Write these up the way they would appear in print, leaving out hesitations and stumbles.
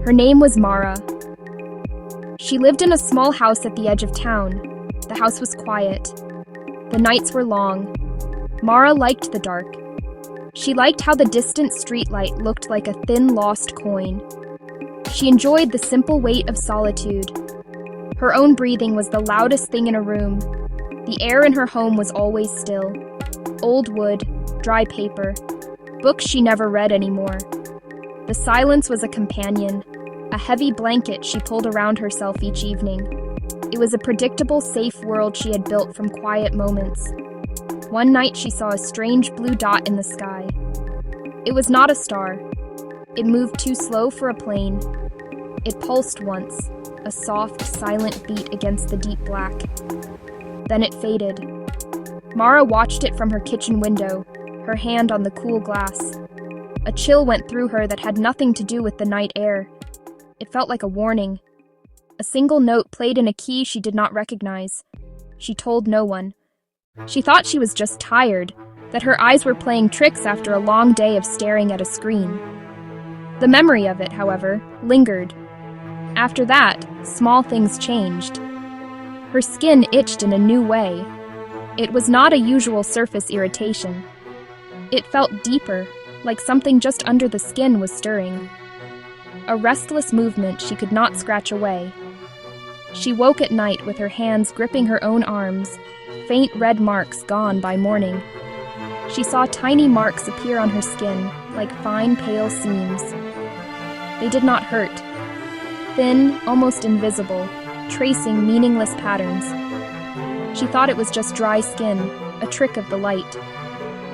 Her name was Mara. She lived in a small house at the edge of town. The house was quiet. The nights were long. Mara liked the dark. She liked how the distant streetlight looked like a thin, lost coin. She enjoyed the simple weight of solitude. Her own breathing was the loudest thing in a room. The air in her home was always still. Old wood, dry paper, books she never read anymore. The silence was a companion, a heavy blanket she pulled around herself each evening. It was a predictable, safe world she had built from quiet moments. One night she saw a strange blue dot in the sky. It was not a star. It moved too slow for a plane. It pulsed once, a soft, silent beat against the deep black. Then it faded. Mara watched it from her kitchen window, her hand on the cool glass. A chill went through her that had nothing to do with the night air. It felt like a warning. A single note played in a key she did not recognize. She told no one. She thought she was just tired, that her eyes were playing tricks after a long day of staring at a screen. The memory of it, however, lingered. After that, small things changed. Her skin itched in a new way. It was not a usual surface irritation. It felt deeper, like something just under the skin was stirring. A restless movement she could not scratch away. She woke at night with her hands gripping her own arms, faint red marks gone by morning. She saw tiny marks appear on her skin, like fine pale seams. They did not hurt. Thin, almost invisible, tracing meaningless patterns. She thought it was just dry skin, a trick of the light.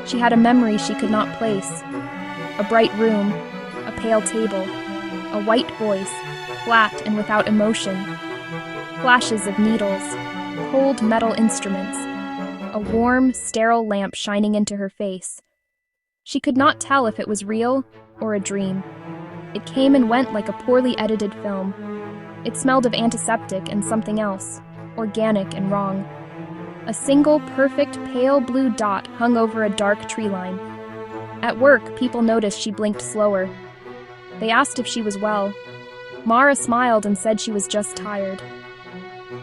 She had a memory she could not place. A bright room, a pale table, a white voice, flat and without emotion. Flashes of needles, cold metal instruments, a warm, sterile lamp shining into her face. She could not tell if it was real or a dream. It came and went like a poorly edited film. It smelled of antiseptic and something else, organic and wrong. A single, perfect, pale blue dot hung over a dark tree line. At work, people noticed she blinked slower. They asked if she was well. Mara smiled and said she was just tired.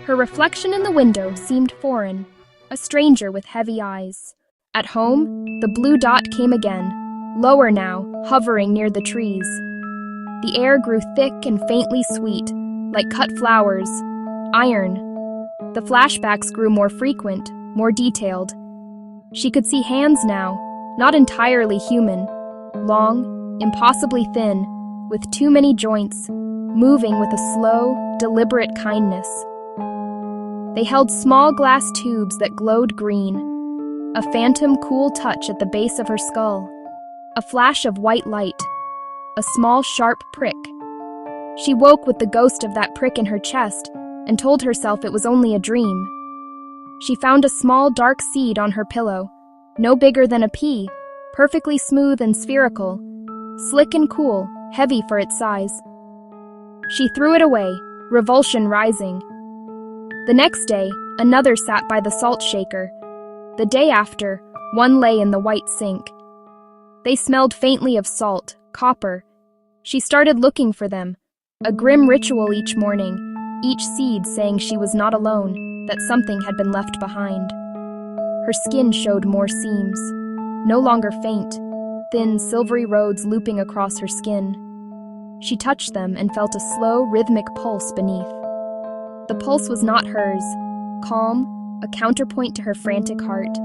Her reflection in the window seemed foreign, a stranger with heavy eyes. At home, the blue dot came again, lower now, hovering near the trees. The air grew thick and faintly sweet, like cut flowers, iron. The flashbacks grew more frequent, more detailed. She could see hands now, not entirely human, long, impossibly thin, with too many joints, moving with a slow, deliberate kindness. They held small glass tubes that glowed green, a phantom cool touch at the base of her skull, a flash of white light, a small sharp prick. She woke with the ghost of that prick in her chest and told herself it was only a dream. She found a small dark seed on her pillow, no bigger than a pea, perfectly smooth and spherical, slick and cool, heavy for its size. She threw it away, revulsion rising. The next day, another sat by the salt shaker. The day after, one lay in the white sink. They smelled faintly of salt, copper. She started looking for them, a grim ritual each morning, each seed saying she was not alone, that something had been left behind. Her skin showed more seams, no longer faint, thin, silvery roads looping across her skin. She touched them and felt a slow, rhythmic pulse beneath. The pulse was not hers, calm, a counterpoint to her frantic heart.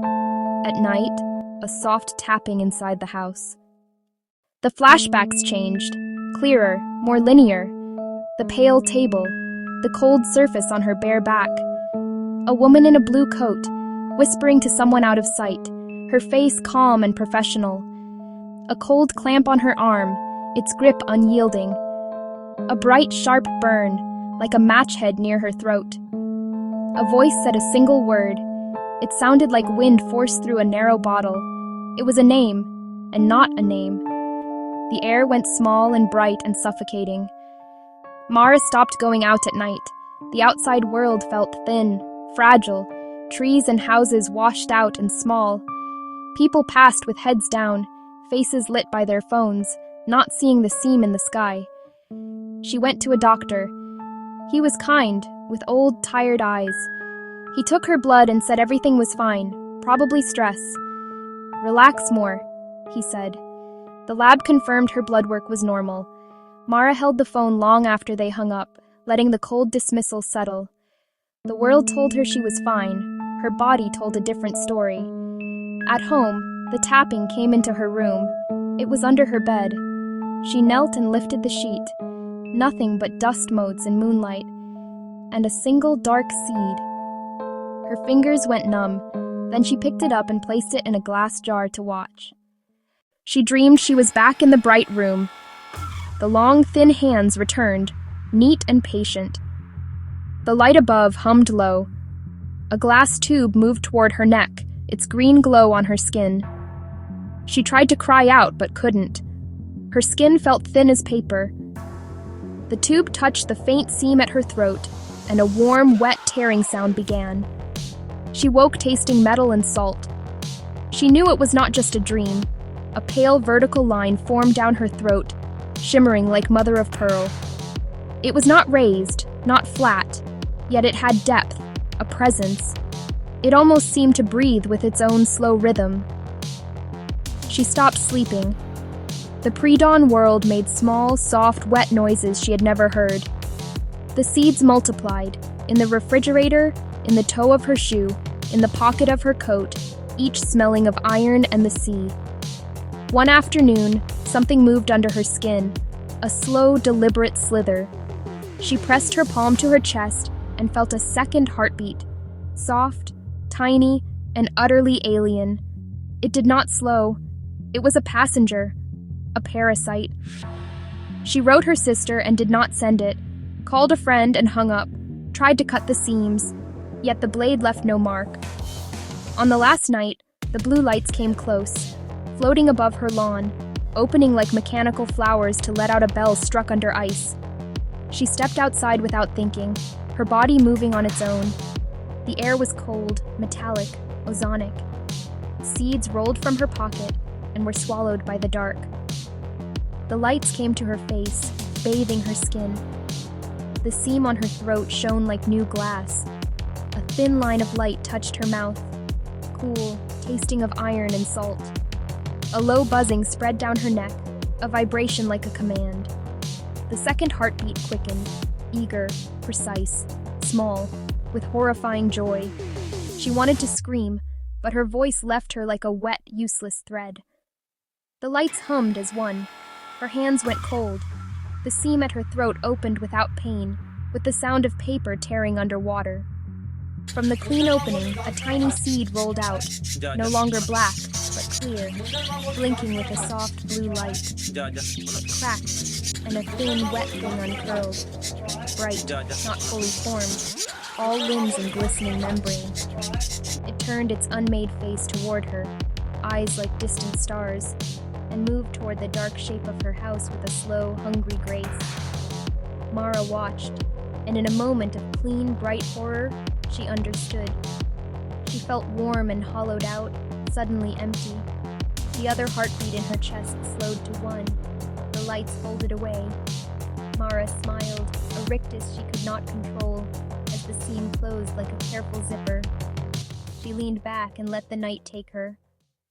At night, a soft tapping inside the house. The flashbacks changed, clearer, more linear. The pale table, the cold surface on her bare back. A woman in a blue coat, whispering to someone out of sight, her face calm and professional. A cold clamp on her arm, its grip unyielding. A bright, sharp burn, like a match head near her throat. A voice said a single word. It sounded like wind forced through a narrow bottle. It was a name, and not a name. The air went small and bright and suffocating. Mara stopped going out at night. The outside world felt thin, fragile, trees and houses washed out and small. People passed with heads down, faces lit by their phones, not seeing the seam in the sky. She went to a doctor. He was kind, with old, tired eyes. He took her blood and said everything was fine, probably stress. "Relax more," he said. The lab confirmed her blood work was normal. Mara held the phone long after they hung up, letting the cold dismissal settle. The world told her she was fine. Her body told a different story. At home, the tapping came into her room. It was under her bed. She knelt and lifted the sheet. Nothing but dust motes and moonlight, and a single dark seed. Her fingers went numb. Then she picked it up and placed it in a glass jar to watch. She dreamed she was back in the bright room. The long, thin hands returned, neat and patient. The light above hummed low. A glass tube moved toward her neck, its green glow on her skin. She tried to cry out, but couldn't. Her skin felt thin as paper. The tube touched the faint seam at her throat, and a warm, wet tearing sound began. She woke tasting metal and salt. She knew it was not just a dream. A pale vertical line formed down her throat, shimmering like mother of pearl. It was not raised, not flat, yet it had depth, a presence. It almost seemed to breathe with its own slow rhythm. She stopped sleeping. The pre-dawn world made small, soft, wet noises she had never heard. The seeds multiplied, in the refrigerator, in the toe of her shoe, in the pocket of her coat, each smelling of iron and the sea. One afternoon, something moved under her skin, a slow, deliberate slither. She pressed her palm to her chest and felt a second heartbeat, soft, tiny, and utterly alien. It did not slow. It was a passenger, a parasite. She wrote her sister and did not send it, called a friend and hung up, tried to cut the seams, yet the blade left no mark. On the last night, the blue lights came close, floating above her lawn, opening like mechanical flowers to let out a bell struck under ice. She stepped outside without thinking, her body moving on its own. The air was cold, metallic, ozonic. Seeds rolled from her pocket and were swallowed by the dark. The lights came to her face, bathing her skin. The seam on her throat shone like new glass. A thin line of light touched her mouth, cool, tasting of iron and salt. A low buzzing spread down her neck, a vibration like a command. The second heartbeat quickened, eager, precise, small, with horrifying joy. She wanted to scream, but her voice left her like a wet, useless thread. The lights hummed as one. Her hands went cold. The seam at her throat opened without pain, with the sound of paper tearing under water. From the clean opening, a tiny seed rolled out, no longer black, but clear, blinking with a soft blue light. It cracked, and a thin, wet thing uncurled, bright, not fully formed, all limbs and glistening membrane. It turned its unmade face toward her, eyes like distant stars, and moved toward the dark shape of her house with a slow, hungry grace. Mara watched, and in a moment of clean, bright horror, she understood. She felt warm and hollowed out, suddenly empty. The other heartbeat in her chest slowed to one. The lights folded away. Mara smiled, a rictus she could not control, as the seam closed like a careful zipper. She leaned back and let the night take her.